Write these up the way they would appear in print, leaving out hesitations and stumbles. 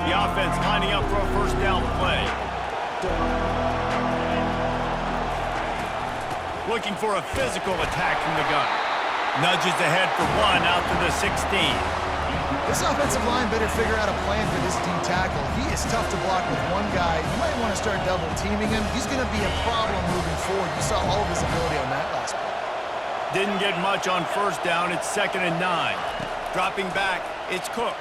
The offense lining up for a first down play. Looking for a physical attack from the gun. Nudges ahead for one out to the 16. This offensive line better figure out a plan for this D tackle. He is tough to block with one guy. You might want to start double teaming him. He's going to be a problem moving forward. You saw all of his ability on that last play. Didn't get much on first down. It's 2nd and 9. Dropping back, it's Cook.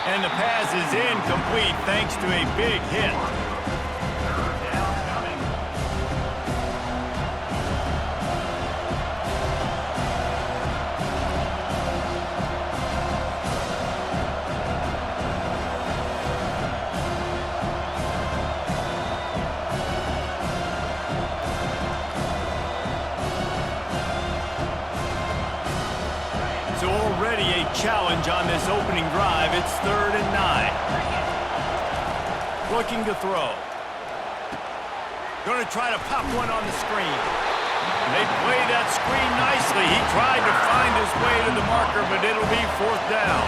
And the pass is incomplete thanks to a big hit. Already a challenge on this opening drive. It's 3rd and 9. Looking to throw. Going to try to pop one on the screen. They play that screen nicely. He tried to find his way to the marker, but it'll be 4th down.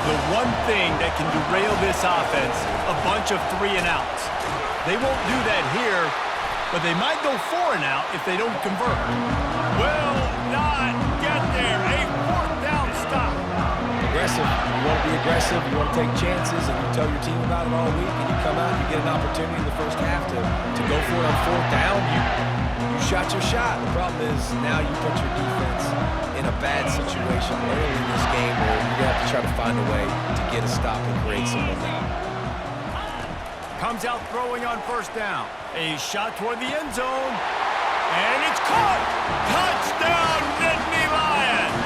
The one thing that can derail this offense, a bunch of 3 and outs. They won't do that here, but they might go 4 and out if they don't convert. Will not get there. A 4th down stop. Aggressive. You want to be aggressive. You want to take chances, and you tell your team about it all week, and you come out and you get an opportunity in the first half to go for it on 4th down. You shot your shot. The problem is now you put your defense in a bad situation early in this game where you're going to have to try to find a way to get a stop and create some momentum. Comes out throwing on first down. A shot toward the end zone. And it's caught! Touchdown, Nittany Lions!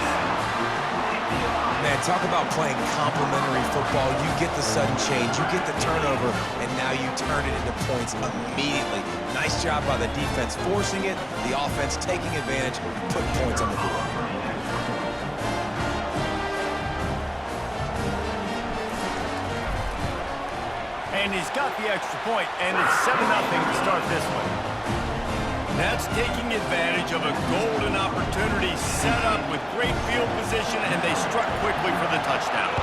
Man, talk about playing complementary football. You get the sudden change, you get the turnover, and now you turn it into points immediately. Nice job by the defense forcing it, the offense taking advantage, putting points on the board. And he's got the extra point, and it's 7-0 to start this one. That's taking advantage of a golden opportunity set up with great field position, and they struck quickly for the touchdown.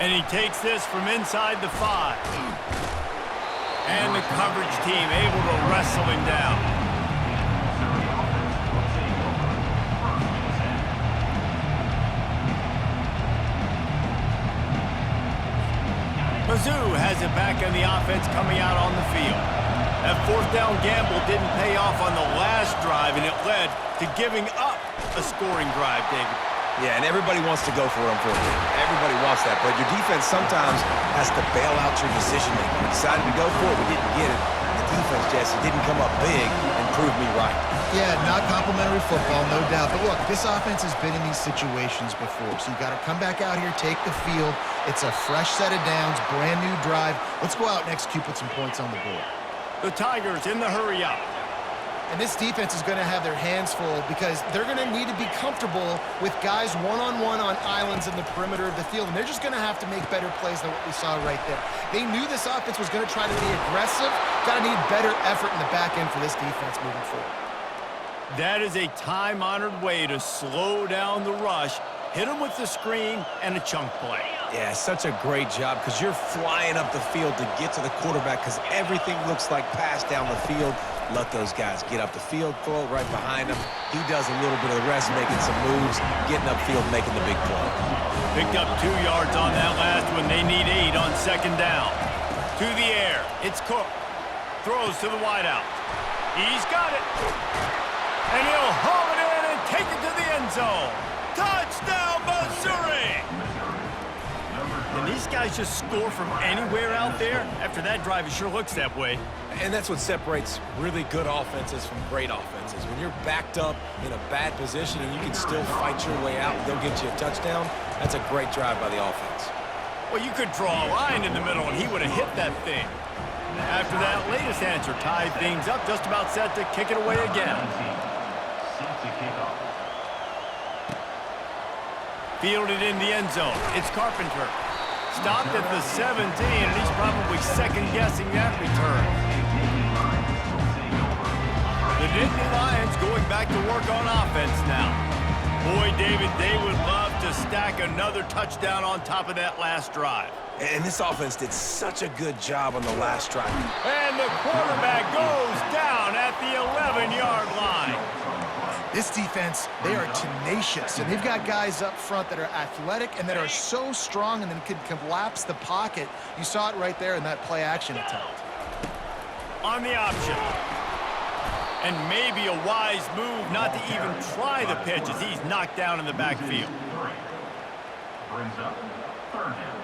And he takes this from inside the 5. And the coverage team able to wrestle him down. Mizzou has it back on the offense coming out on the field. That 4th down gamble didn't pay off on the last drive, and it led to giving up a scoring drive, David. Yeah, and everybody wants to go for it on 4th down. Everybody wants that, but your defense sometimes has to bail out your decision-making. We decided to go for it, we didn't get it. The defense, Jesse, didn't come up big and prove me right. Yeah, not complimentary football, no doubt. But look, this offense has been in these situations before, so you got to come back out here, take the field. It's a fresh set of downs, brand new drive. Let's go out and execute, put some points on the board. The Tigers in the hurry up. And this defense is going to have their hands full because they're going to need to be comfortable with guys one-on-one on islands in the perimeter of the field, and they're just going to have to make better plays than what we saw right there. They knew this offense was going to try to be aggressive. Got to need better effort in the back end for this defense moving forward. That is a time-honored way to slow down the rush, hit them with the screen, and a chunk play. Yeah, such a great job because you're flying up the field to get to the quarterback because everything looks like pass down the field. Let those guys get up the field, throw it right behind him. He does a little bit of the rest, making some moves, getting upfield, making the big play. Picked up 2 yards on that last one. They need 8 on 2nd down. To the air, it's Cook. Throws to the wideout. He's got it. And he'll haul it in and take it to the end zone. Touchdown, Missouri! Can these guys just score from anywhere out there? After that drive, it sure looks that way. And that's what separates really good offenses from great offenses. When you're backed up in a bad position and you can still fight your way out and they'll get you a touchdown, that's a great drive by the offense. Well, you could draw a line in the middle and he would have hit that thing. After that latest answer tied things up, just about set to kick it away again. Fielded in the end zone. It's Carpenter. Stopped at the 17, and he's probably second-guessing that return. The Nittany Lions going back to work on offense now. Boy, David, they would love to tack another touchdown on top of that last drive. And this offense did such a good job on the last drive. And the quarterback goes down at the 11-yard line. This defense, they are tenacious, and they've got guys up front that are athletic and that are so strong and then can collapse the pocket. You saw it right there in that play-action attempt. On the option. And maybe a wise move not to even try the pitch as he's knocked down in the backfield. Brings up third down.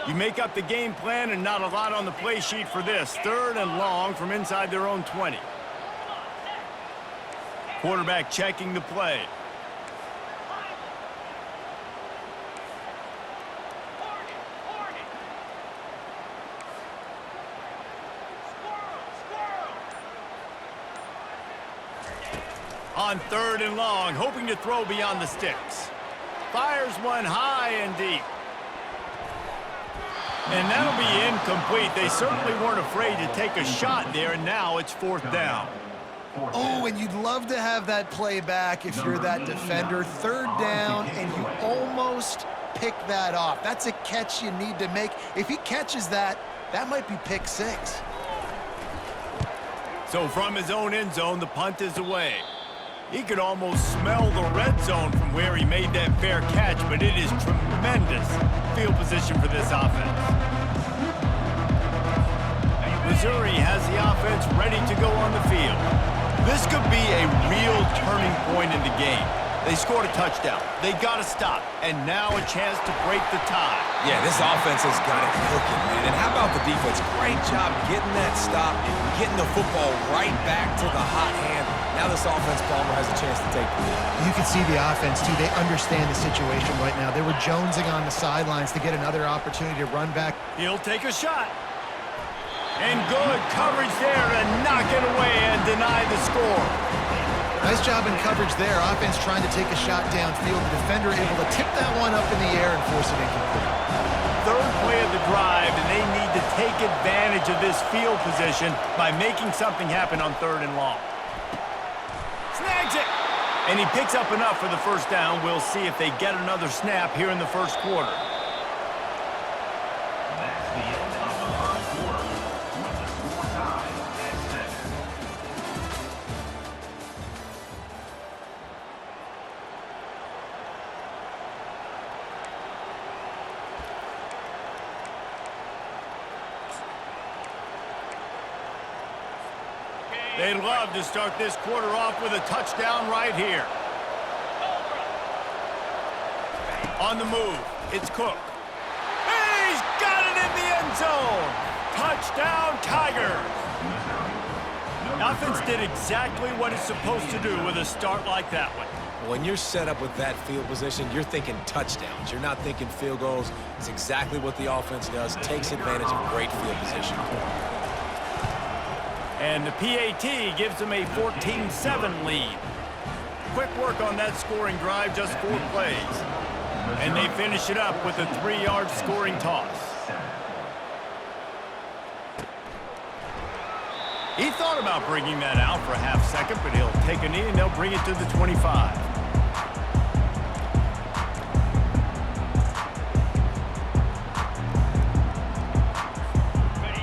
You make up the game plan and not a lot on the play sheet for this. 3rd and long from inside their own 20. Quarterback checking the play. On 3rd and long, hoping to throw beyond the sticks. Fires one high and deep. And that'll be incomplete. They certainly weren't afraid to take a shot there, and now it's 4th down. Oh, and you'd love to have that play back if you're that defender. 3rd down, and you almost pick that off. That's a catch you need to make. If he catches that, that might be pick 6. So from his own end zone, the punt is away. He could almost smell the red zone from where he made that fair catch, but it is tremendous field position for this offense. Missouri has the offense ready to go on the field. This could be a real turning point in the game. They scored a touchdown. They got to stop, and now a chance to break the tie. Yeah, this offense has got it cooking, man. And how about the defense? Great job getting that stop, getting the football right back to the hot hand. Now this offense, Palmer, has a chance to take the lead. You can see the offense, too. They understand the situation right now. They were jonesing on the sidelines to get another opportunity to run back. He'll take a shot. And good coverage there to knock it away and deny the score. Nice job in coverage there. Offense trying to take a shot downfield. The defender able to tip that one up in the air and force it incomplete. 3rd play of the drive, and they need to take advantage of this field position by making something happen on 3rd and long. Snags it! And he picks up enough for the 1st down. We'll see if they get another snap here in the 1st quarter. That's the end of the first quarter with the score tied at 7. They'd love to start this quarter off with a touchdown right here. On the move, it's Cook. He's got it in the end zone! Touchdown, Tigers! Offense did exactly what it's supposed to do with a start like that one. When you're set up with that field position, you're thinking touchdowns. You're not thinking field goals. It's exactly what the offense does. Takes advantage of great field position. And the PAT gives them a 14-7 lead. Quick work on that scoring drive, just 4 plays. And they finish it up with a 3-yard scoring toss. He thought about bringing that out for a half second, but he'll take a knee and they'll bring it to the 25.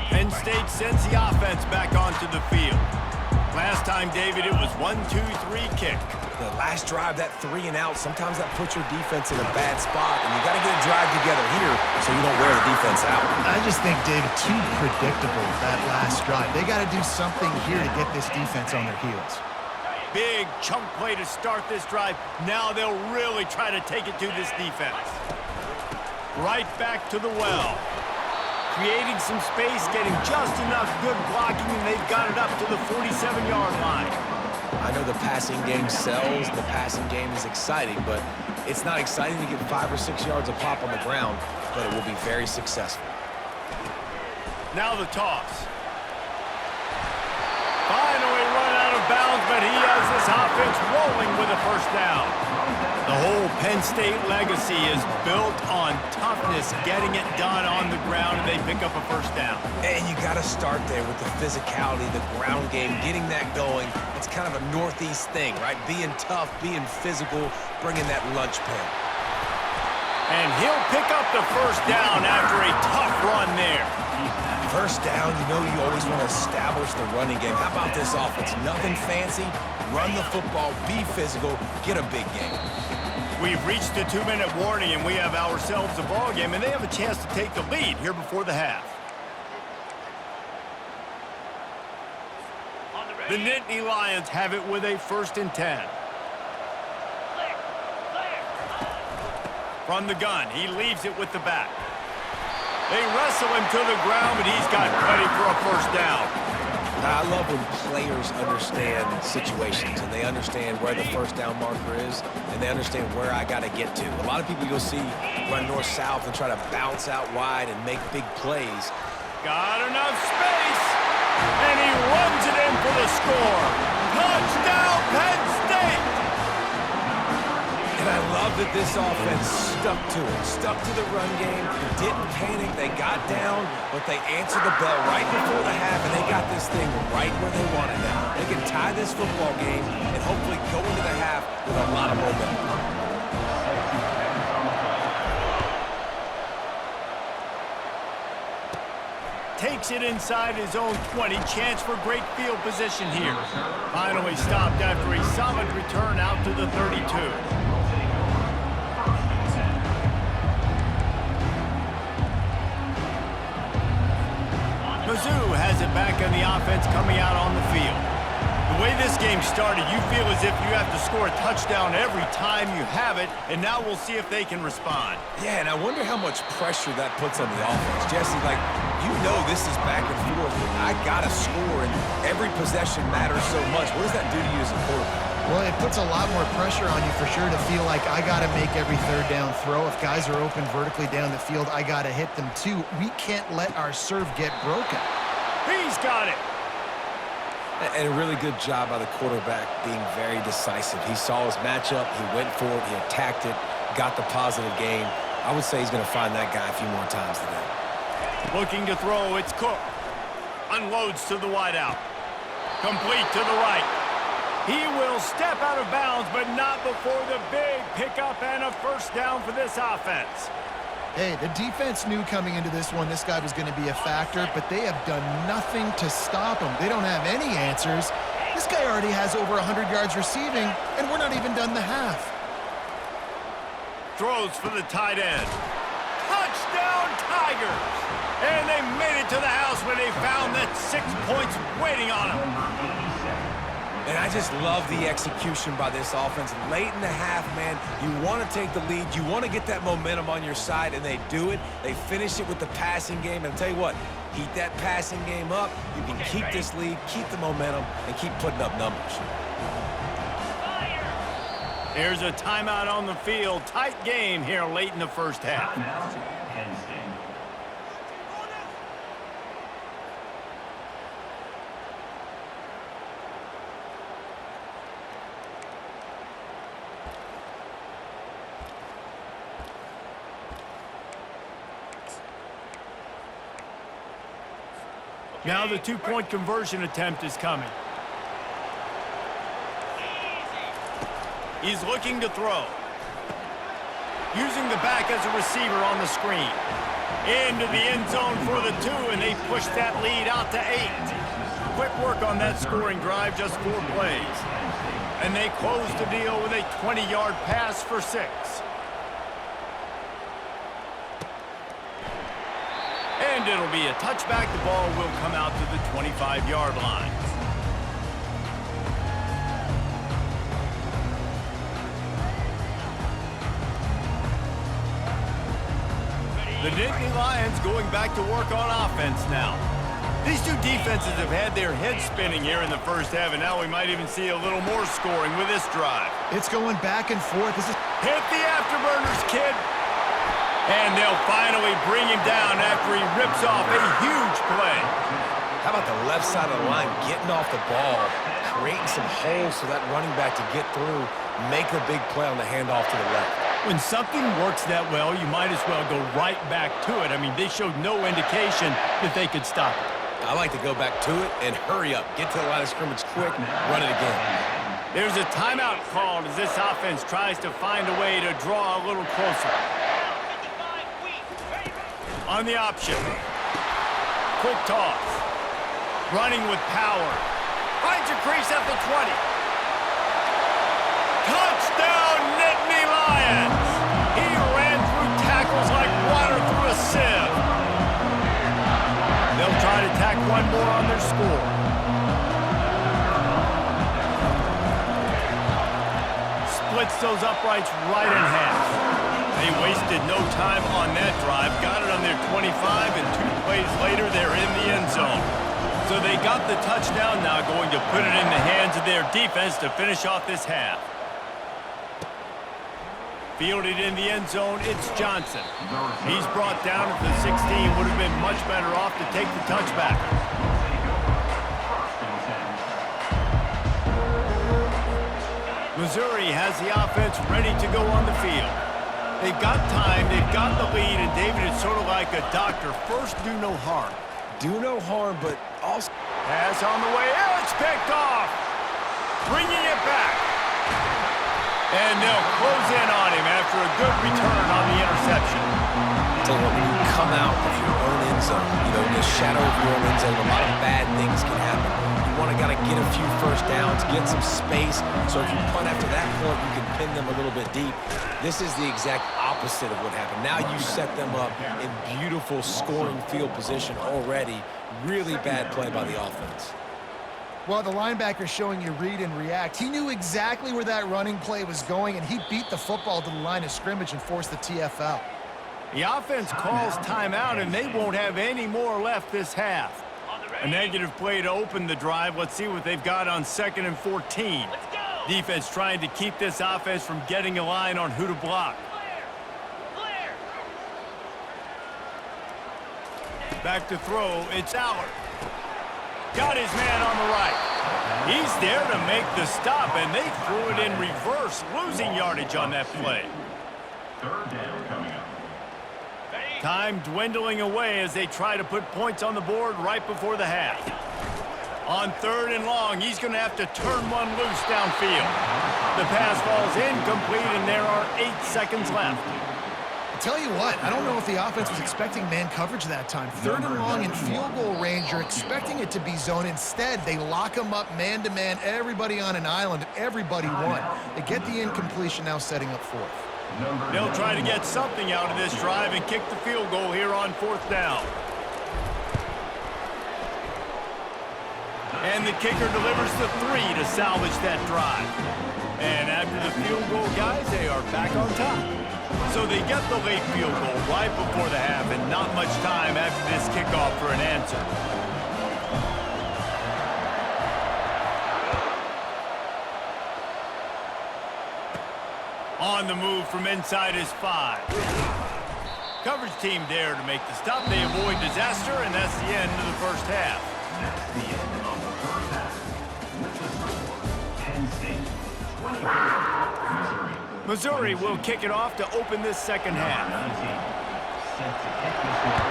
Penn State sends the offense back onto the field. Last time, David, it was 1-2-3 kick. The last drive, that 3 and out, sometimes that puts your defense in a bad spot, and you got to get a drive together here so you don't wear the defense out. I just think, David, too predictable, that last drive. They got to do something here to get this defense on their heels. Big chunk play to start this drive. Now they'll really try to take it to this defense. Right back to the well. Creating some space, getting just enough good blocking, and they've got it up to the 47-yard line. I know the passing game sells, the passing game is exciting, but it's not exciting to get 5 or 6 yards of pop on the ground, but it will be very successful. Now the toss. Finally run out of bounds, but but he has this offense rolling with a first down. The whole Penn State legacy is built on toughness, getting it done on the ground, and they pick up a first down. And you got to start there with the physicality, the ground game, getting that going. It's kind of a Northeast thing, right? Being tough, being physical, bringing that lunch pail. And he'll pick up the first down after a tough run there. First down, you know you always want to establish the running game. How about this offense? Nothing fancy. Run the football, be physical, get a big game. We've reached the 2-minute warning, and we have ourselves a ball game, and they have a chance to take the lead here before the half. The Nittany Lions have it with a 1st and 10. From the gun, he leaves it with the back. They wrestle him to the ground, but he's got plenty for a first down. I love when players understand situations and they understand where the first down marker is and they understand where I got to get to. A lot of people you'll see run north-south and try to bounce out wide and make big plays. Got enough space, and he runs it in for the score. Touchdown, Penn State! And I love that this offense stuck to it, stuck to the run game, didn't panic. They got down, but they answered the bell right before the half, and they got this thing right where they wanted it. They can tie this football game and hopefully go into the half with a lot of momentum. Takes it inside his own 20. Chance for great field position here. Finally stopped after a solid return out to the 32. Mizzou has it back on the offense coming out on the field. The way this game started, you feel as if you have to score a touchdown every time you have it, and now we'll see if they can respond. Yeah, and I wonder how much pressure that puts on the offense. Jesse, like, you know this is back and forth. I got to score, and every possession matters so much. What does that do to you as a quarterback? Well, it puts a lot more pressure on you for sure to feel like I got to make every 3rd down throw. If guys are open vertically down the field, I got to hit them too. We can't let our serve get broken. He's got it. And a really good job by the quarterback being very decisive. He saw his matchup, he went for it, he attacked it, got the positive gain. I would say he's going to find that guy a few more times today. Looking to throw, it's Cook. Unloads to the wideout. Complete to the right. He will step out of bounds, but not before the big pickup and a first down for this offense. Hey, the defense knew coming into this one this guy was going to be a factor, but they have done nothing to stop him. They don't have any answers. This guy already has over 100 yards receiving, and we're not even done the half. Throws for the tight end. Touchdown, Tigers! And they made it to the house where they found that 6 points waiting on them. And I just love the execution by this offense. Late in the half, man, you want to take the lead. You want to get that momentum on your side, and they do it. They finish it with the passing game. And I'll tell you what, heat that passing game up. You can keep this lead, keep the momentum, and keep putting up numbers. Here's a timeout on the field. Tight game here late in the first half. Now the 2-point conversion attempt is coming. He's looking to throw. Using the back as a receiver on the screen. Into the end zone for the 2, and they push that lead out to 8. Quick work on that scoring drive, just 4 plays. And they close the deal with a 20-yard pass for 6. And it'll be a touchback. The ball will come out to the 25-yard line. The Nittany Lions going back to work on offense now. These two defenses have had their heads spinning here in the first half, and now we might even see a little more scoring with this drive. It's going back and forth. This is hit the afterburners, kid. And they'll finally bring him down after he rips off a huge play. How about the left side of the line getting off the ball, creating some holes for that running back to get through, make a big play on the handoff to the left. When something works that well, you might as well go right back to it. I mean, they showed no indication that they could stop it. I like to go back to it and hurry up. Get to the line of scrimmage quick, run it again. There's a timeout called as this offense tries to find a way to draw a little closer. On the option. Quick toss. Running with power. Finds a crease at the 20. Touchdown, Nittany Lions! He ran through tackles like water through a sieve. They'll try to tack one more on their score. Splits those uprights right in half. They wasted no time on that drive. Got it on their 25, and 2 plays later, they're in the end zone. So they got the touchdown, now going to put it in the hands of their defense to finish off this half. Fielded in the end zone, it's Johnson. He's brought down at the 16, would have been much better off to take the touchback. Missouri has the offense ready to go on the field. They've got time, they've got the lead, and David, it's sort of like a doctor. First, do no harm. Do no harm, but also... Pass on the way, it's picked off. Bringing it back. And they'll close in on him after a good return on the interception. Tell you what, when you come out of your own end zone, you know, in the shadow of your own end zone, a lot of bad things can happen. You want to get a few first downs, get some space, so if you punt after that point, you can pin them a little bit deep. This is the exact opposite of what happened. Now you set them up in beautiful scoring field position already. Really bad play by the offense. Well, the linebacker showing you read and react. He knew exactly where that running play was going, and he beat the football to the line of scrimmage and forced the TFL. The offense calls timeout, and they won't have any more left this half. A negative play to open the drive. Let's see what they've got on 2nd and 14. Defense trying to keep this offense from getting a line on who to block. Back to throw, it's Allard. Got his man on the right. He's there to make the stop, and they threw it in reverse, losing yardage on that play. Third down coming up. Time dwindling away as they try to put points on the board right before the half. On 3rd and long, he's going to have to turn one loose downfield. The pass falls incomplete, and there are 8 seconds left. I tell you what, I don't know if the offense was expecting man coverage that time. 3rd and long in field goal range, you're expecting it to be zone. Instead, they lock them up man-to-man, everybody on an island, everybody won. They get the incompletion, now setting up 4th. They'll try to get something out of this drive and kick the field goal here on 4th down. And the kicker delivers the 3 to salvage that drive. And after the field goal, guys, they are back on top. So they get the late field goal right before the half, and not much time after this kickoff for an answer. On the move from inside his 5. Coverage team there to make the stop. They avoid disaster, and that's the end of the first half. That's the end of the first half. With the score, Penn State 24, Missouri. Missouri will kick it off to open this second half. 19, set to kick this one.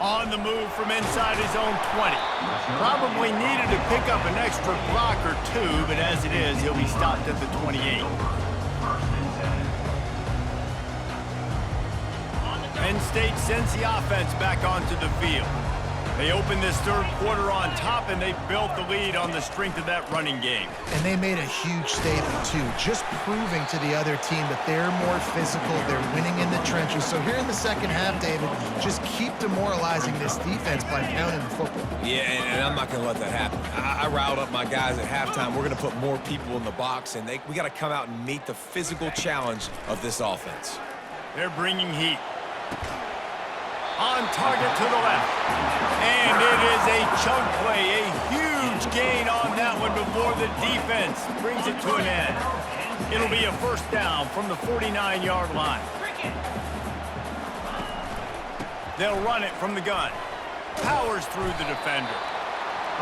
On the move from inside his own 20. Probably needed to pick up an extra block or 2, but as it is, he'll be stopped at the 28. Penn State sends the offense back onto the field. They open this 3rd quarter on top, and they built the lead on the strength of that running game. And they made a huge statement, too, just proving to the other team that they're more physical, they're winning in the trenches. So here in the second half, David, just keep demoralizing this defense by pounding the football. Yeah, and I'm not going to let that happen. I riled up my guys at halftime. We're going to put more people in the box, and we got to come out and meet the physical challenge of this offense. They're bringing heat. On target to the left. And it is a chunk play, a huge gain on that one before the defense brings it to an end. It'll be a first down from the 49-yard line. They'll run it from the gun. Powers through the defender.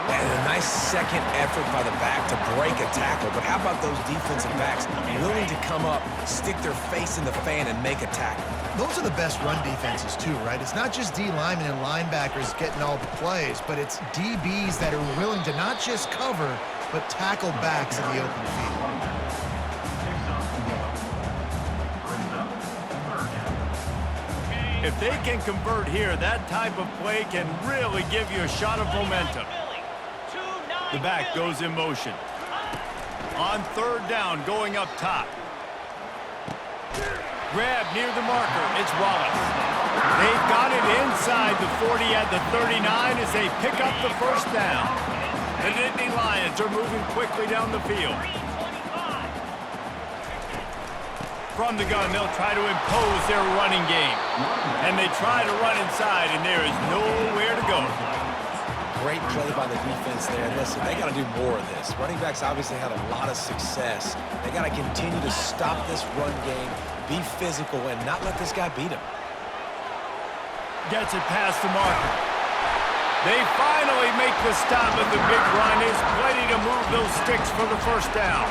And a nice second effort by the back to break a tackle. But how about those defensive backs willing to come up, stick their face in the fan, and make a tackle? Those are the best run defenses too, right? It's not just D linemen and linebackers getting all the plays, but it's DBs that are willing to not just cover, but tackle backs in the open field. If they can convert here, that type of play can really give you a shot of momentum. The back goes in motion. On third down, going up top. Grab near the marker. It's Wallace. They've got it inside the 40 at the 39 as they pick up the first down. The Nittany Lions are moving quickly down the field. From the gun, they'll try to impose their running game. And they try to run inside, and there is nowhere to go. Great play by the defense there. And listen, they got to do more of this. Running backs obviously had a lot of success. They got to continue to stop this run game, be physical, and not let this guy beat him. Gets it past the marker. They finally make the stop, but the big run is plenty to move those sticks for the first down.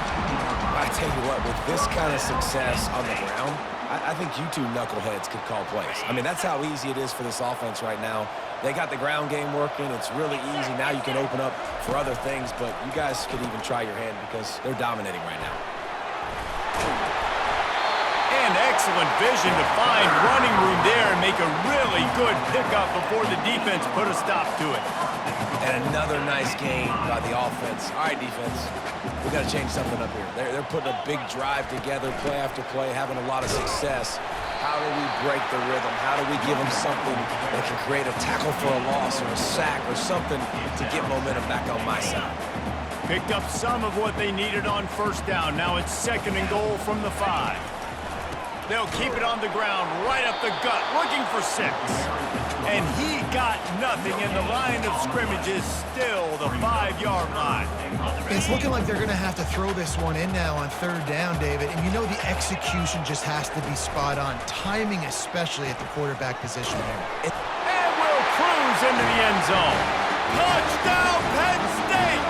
I tell you what, with this kind of success on the ground, I think you two knuckleheads could call plays. I mean, that's how easy it is for this offense right now. They got the ground game working. It's really easy. Now you can open up for other things, but you guys could even try your hand because they're dominating right now. And excellent vision to find running room there and make a really good pickup before the defense put a stop to it. And another nice game by the offense. All right, defense, we got to change something up here. They're putting a big drive together, play after play, having a lot of success. How do we break the rhythm? How do we give them something that can create a tackle for a loss or a sack or something to get momentum back on my side? Picked up some of what they needed on first down. Now it's 2nd and goal from the 5. They'll keep it on the ground, right up the gut, looking for 6. And he got nothing, and the line of scrimmage is still the 5-yard line. It's looking like they're going to have to throw this one in now on third down, David. And you know the execution just has to be spot on. Timing especially at the quarterback position here. And will cruise into the end zone. Touchdown, Penn State!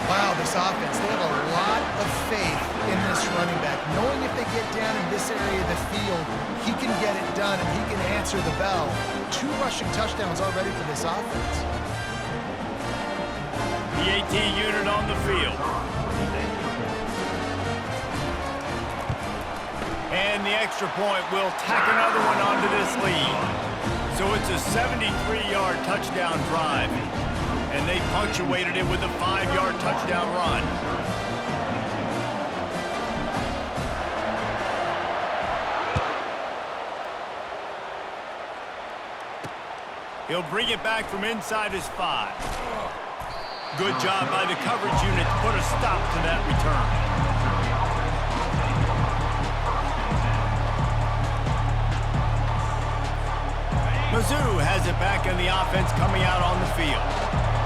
Wow, this offense, they have a lot of faith in this running back, knowing if they get down in this area of the field, he can get it done and he can answer the bell. 2 rushing touchdowns already for this offense. The AT unit on the field. And the extra point will tack another one onto this lead. So it's a 73-yard touchdown drive. And they punctuated it with a 5-yard touchdown run. He'll bring it back from inside his 5. Good job by the coverage unit to put a stop to that return. Mizzou has it back in the offense coming out on the field.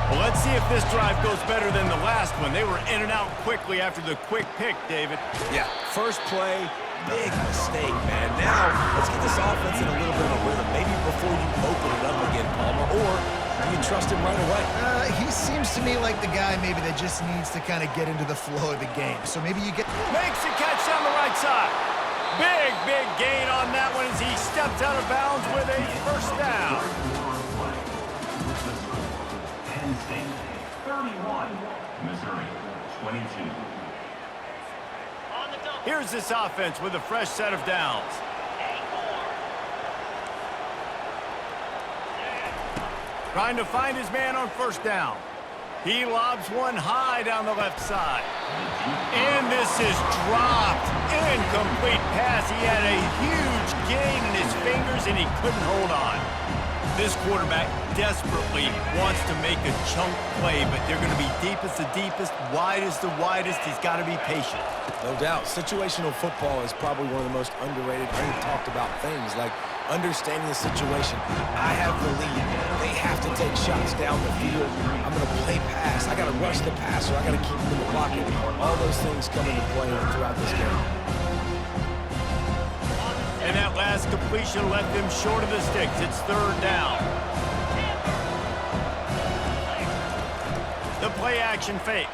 Well, let's see if this drive goes better than the last one. They were in and out quickly after the quick pick, David. Yeah, first play, big mistake, man. Now, let's get this offense in a little bit of a rhythm. Maybe before you open it up again, Palmer, or do you trust him right away? He seems to me like the guy maybe that just needs to kind of get into the flow of the game. So maybe you get... Makes the catch down the right side. Big gain on that one as he steps out of bounds with a first down. Penn State 31, Missouri 22. Here's this offense with a fresh set of downs. Trying to find his man on first down. He lobs one high down the left side. And this is dropped. Incomplete pass. He had a huge gain in his fingers and he couldn't hold on. This quarterback desperately wants to make a chunk play, but they're going to be deepest the deepest, widest the widest. He's got to be patient. No doubt. Situational football is probably one of the most underrated, under-talked about things, like understanding the situation. I have the lead. They have to take shots down the field. I'm going to play pass. I got to rush the passer. I got to keep him in the pocket. All those things come into play throughout this game. And that That last completion left them short of the sticks. It's third down. The play action fake.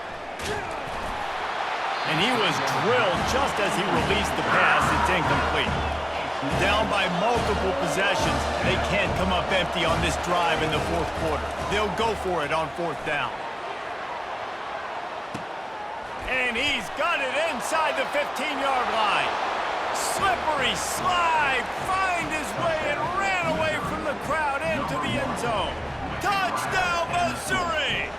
And he was drilled just as he released the pass. It's incomplete. Down by multiple possessions. They can't come up empty on this drive in the fourth quarter. They'll go for it on fourth down. And he's got it inside the 15-yard line. Slippery slide, find his way and ran away from the crowd into the end zone. Touchdown, Missouri!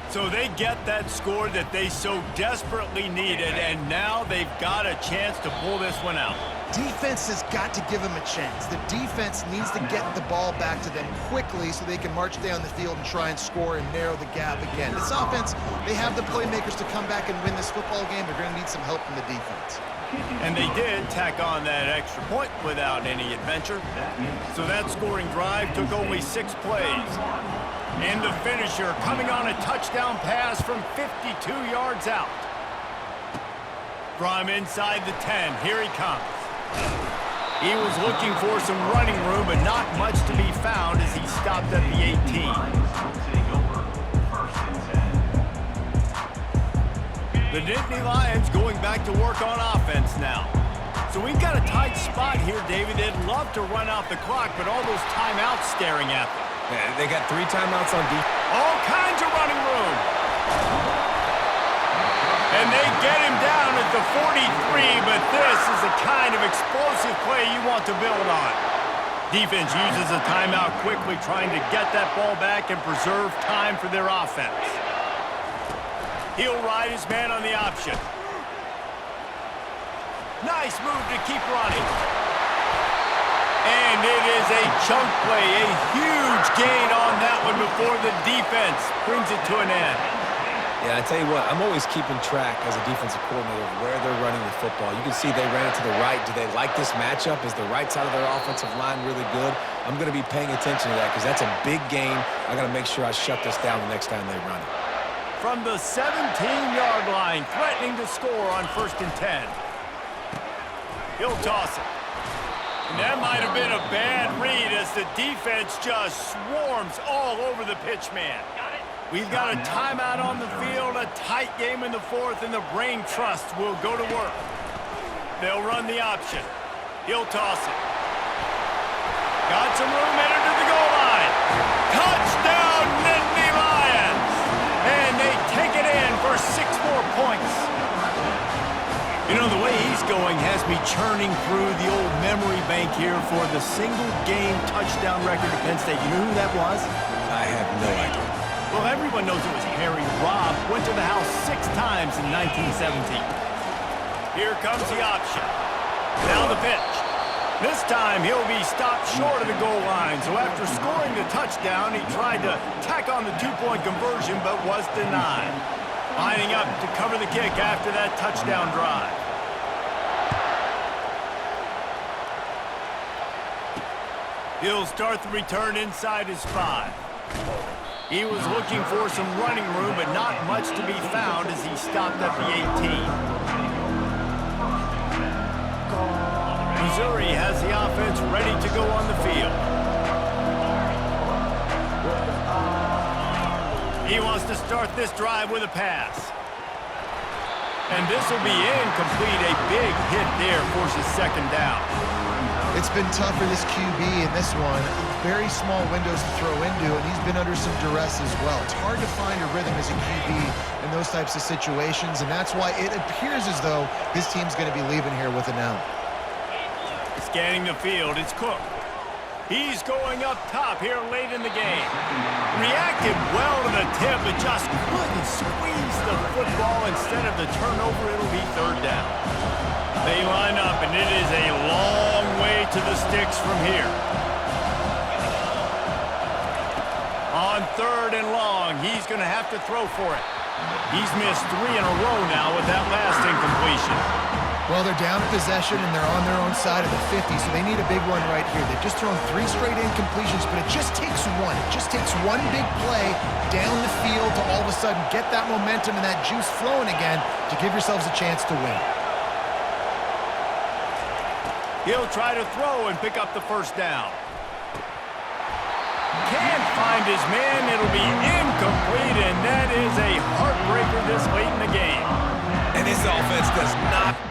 So they get that score that they so desperately needed, and now they've got a chance to pull this one out. Defense has got to give them a chance. The defense needs to get the ball back to them quickly so they can march down the field and try and score and narrow the gap again. This offense, they have the playmakers to come back and win this football game. They're going to need some help from the defense. And they did tack on that extra point without any adventure. So that scoring drive took only 6 plays. And the finisher coming on a touchdown pass from 52 yards out. From inside the 10, here he comes. He was looking for some running room, but not much to be found as he stopped at the 18. The Nittany Lions going back to work on offense now. So we've got a tight spot here, David. They'd love to run out the clock, but all those timeouts staring at them. Yeah, they got 3 timeouts on defense. All kinds of running room. And they get him down at the 43, but this is the kind of explosive play you want to build on. Defense uses a timeout quickly, trying to get that ball back and preserve time for their offense. He'll ride his man on the option. Nice move to keep running. And it is a chunk play, a huge gain on that one before the defense brings it to an end. Yeah, I tell you what, I'm always keeping track as a defensive coordinator of where they're running the football. You can see they ran it to the right. Do they like this matchup? Is the right side of their offensive line really good? I'm going to be paying attention to that because that's a big gain. I got to make sure I shut this down the next time they run it. From the 17-yard line, threatening to score on 1st and 10. He'll toss it. And that might have been a bad read as the defense just swarms all over the pitch man. We've got a timeout on the field, a tight game in the fourth, and the Brain Trust will go to work. They'll run the option. He'll toss it. Got some room, headed to the goal line. Touchdown, Nittany Lions! And they take it in for 6 more points. You know, the way he's going has me churning through the old memory bank here for the single-game touchdown record at Penn State. You know who that was? I have no idea. Well, everyone knows it was Harry Robb. Went to the house 6 times in 1917. Here comes the option. Now the pitch. This time he'll be stopped short of the goal line. So after scoring the touchdown, he tried to tack on the 2-point conversion, but was denied. Lining up to cover the kick after that touchdown drive. He'll start the return inside his 5. He was looking for some running room, but not much to be found as he stopped at the 18. Missouri has the offense ready to go on the field. He wants to start this drive with a pass. And this will be incomplete. A big hit there forces 2nd down. It's been tough for this QB in this one. Very small windows to throw into, and he's been under some duress as well. It's hard to find a rhythm as a QB in those types of situations, and that's why it appears as though this team's going to be leaving here with an out. Scanning the field, it's Cook. He's going up top here late in the game. Reacted well to the tip, but just couldn't squeeze the football. Instead of the turnover, it'll be 3rd down. They line up, and it is a long way to the sticks from here. On 3rd and long, he's going to have to throw for it. He's missed 3 in a row now with that last incompletion. Well, they're down in possession, and they're on their own side of the 50, so they need a big one right here. They've just thrown 3 straight incompletions, but it just takes one. It just takes one big play down the field to all of a sudden get that momentum and that juice flowing again to give yourselves a chance to win. He'll try to throw and pick up the first down. Can't find his man. It'll be incomplete, and that is a heartbreaker this late in the game. And this offense does not